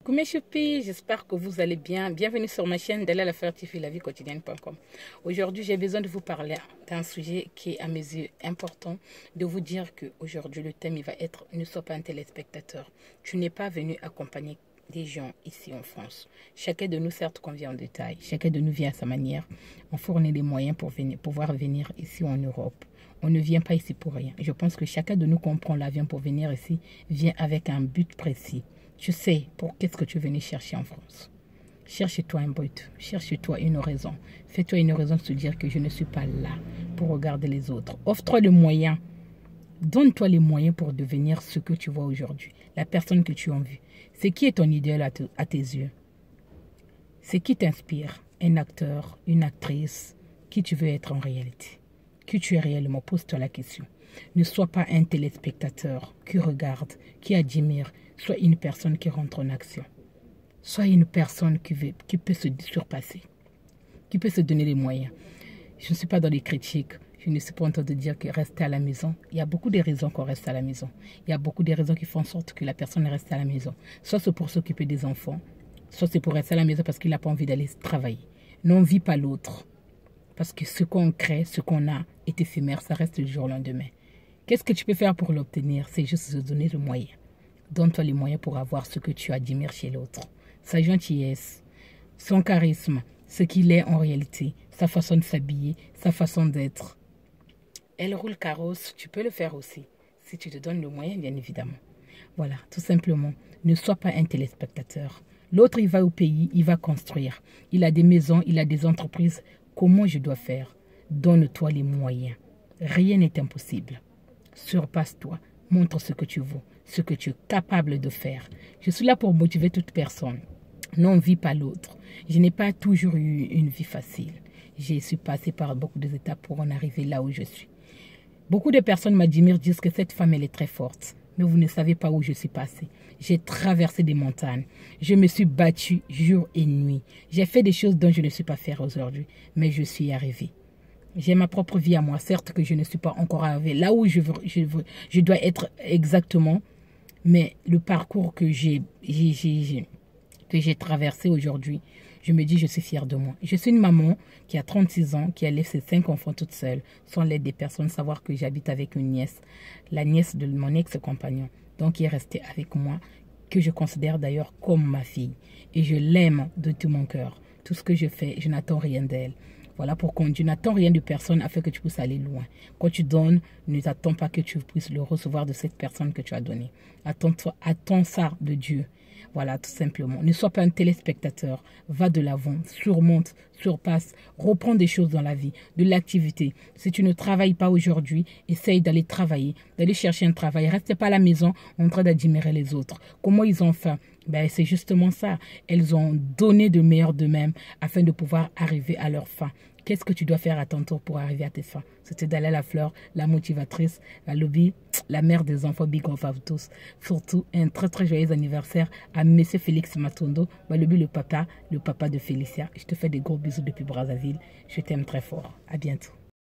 Coucou mes choupis, j'espère que vous allez bien. Bienvenue sur ma chaîne Dalal Affaires TV, la vie quotidienne.com. Aujourd'hui, j'ai besoin de vous parler d'un sujet qui est à mes yeux important, de vous dire qu'aujourd'hui, le thème il va être « Ne sois pas un téléspectateur ». Tu n'es pas venu accompagner des gens ici en France. Chacun de nous, certes, qu'on vient en détail. Chacun de nous vient à sa manière. On fournit les moyens pour pouvoir venir ici en Europe. On ne vient pas ici pour rien. Je pense que chacun de nous comprend l'avion pour venir ici, vient avec un but précis. Tu sais pour qu'est-ce que tu venais chercher en France. Cherche-toi un but, cherche-toi une raison. Fais-toi une raison de se dire que je ne suis pas là pour regarder les autres. Offre-toi le moyen. Donne-toi les moyens pour devenir ce que tu vois aujourd'hui. La personne que tu as en vue. C'est qui est ton idéal à tes yeux? C'est qui t'inspire? Un acteur, une actrice? Qui tu veux être en réalité? Qui tu es réellement? Pose-toi la question. Ne sois pas un téléspectateur qui regarde, qui admire. Sois une personne qui rentre en action. Sois une personne qui peut se surpasser, qui peut se donner les moyens. Je ne suis pas dans les critiques. Je ne suis pas en train de dire que rester à la maison. Il y a beaucoup de raisons qu'on reste à la maison. Il y a beaucoup de raisons qui font en sorte que la personne reste à la maison. Soit c'est pour s'occuper des enfants, soit c'est pour rester à la maison parce qu'il n'a pas envie d'aller travailler. Non, on ne vit pas l'autre. Parce que ce qu'on crée, ce qu'on a est éphémère, ça reste du jour au lendemain. Qu'est-ce que tu peux faire pour l'obtenir? C'est juste se donner le moyen. Donne-toi les moyens pour avoir ce que tu admires chez l'autre. Sa gentillesse, son charisme, ce qu'il est en réalité, sa façon de s'habiller, sa façon d'être. Elle roule carrosse, tu peux le faire aussi. Si tu te donnes le moyen, bien évidemment. Voilà, tout simplement. Ne sois pas un téléspectateur. L'autre, il va au pays, il va construire. Il a des maisons, il a des entreprises. Comment je dois faire? Donne-toi les moyens. Rien n'est impossible. Surpasse-toi. Montre ce que tu vaux, ce que tu es capable de faire. Je suis là pour motiver toute personne. Non, vis pas l'autre. Je n'ai pas toujours eu une vie facile. Je suis passée par beaucoup d'étapes pour en arriver là où je suis. Beaucoup de personnes m'admirent, disent que cette femme, elle est très forte. Mais vous ne savez pas où je suis passée. J'ai traversé des montagnes. Je me suis battue jour et nuit. J'ai fait des choses dont je ne suis pas fière aujourd'hui. Mais je suis arrivée. J'ai ma propre vie à moi. Certes que je ne suis pas encore arrivée là où je dois être exactement. Mais le parcours que j'ai traversé aujourd'hui, je me dis je suis fière de moi. Je suis une maman qui a 36 ans, qui élève ses 5 enfants toute seule, sans l'aide des personnes. Savoir que j'habite avec une nièce, la nièce de mon ex-compagnon. Donc qui est restée avec moi, que je considère d'ailleurs comme ma fille. Et je l'aime de tout mon cœur. Tout ce que je fais, je n'attends rien d'elle. Voilà pourquoi tu n'attends rien de personne afin que tu puisses aller loin. Quand tu donnes, ne t'attends pas que tu puisses le recevoir de cette personne que tu as donnée. Attends ça de Dieu. Voilà, tout simplement. Ne sois pas un téléspectateur. Va de l'avant, surmonte, surpasse, reprends des choses dans la vie, de l'activité. Si tu ne travailles pas aujourd'hui, essaye d'aller travailler, d'aller chercher un travail. Reste pas à la maison en train d'admirer les autres. Comment ils ont fait? Ben, c'est justement ça. Elles ont donné de meilleur d'eux-mêmes afin de pouvoir arriver à leur fin. Qu'est-ce que tu dois faire à ton tour pour arriver à tes fins? C'était Dalal la fleur, la motivatrice, la lobby, la mère des enfants, big off à vous tous. Surtout, un très très joyeux anniversaire à Monsieur Félix Matondo, le papa de Félicia. Je te fais des gros bisous depuis Brazzaville. Je t'aime très fort. À bientôt.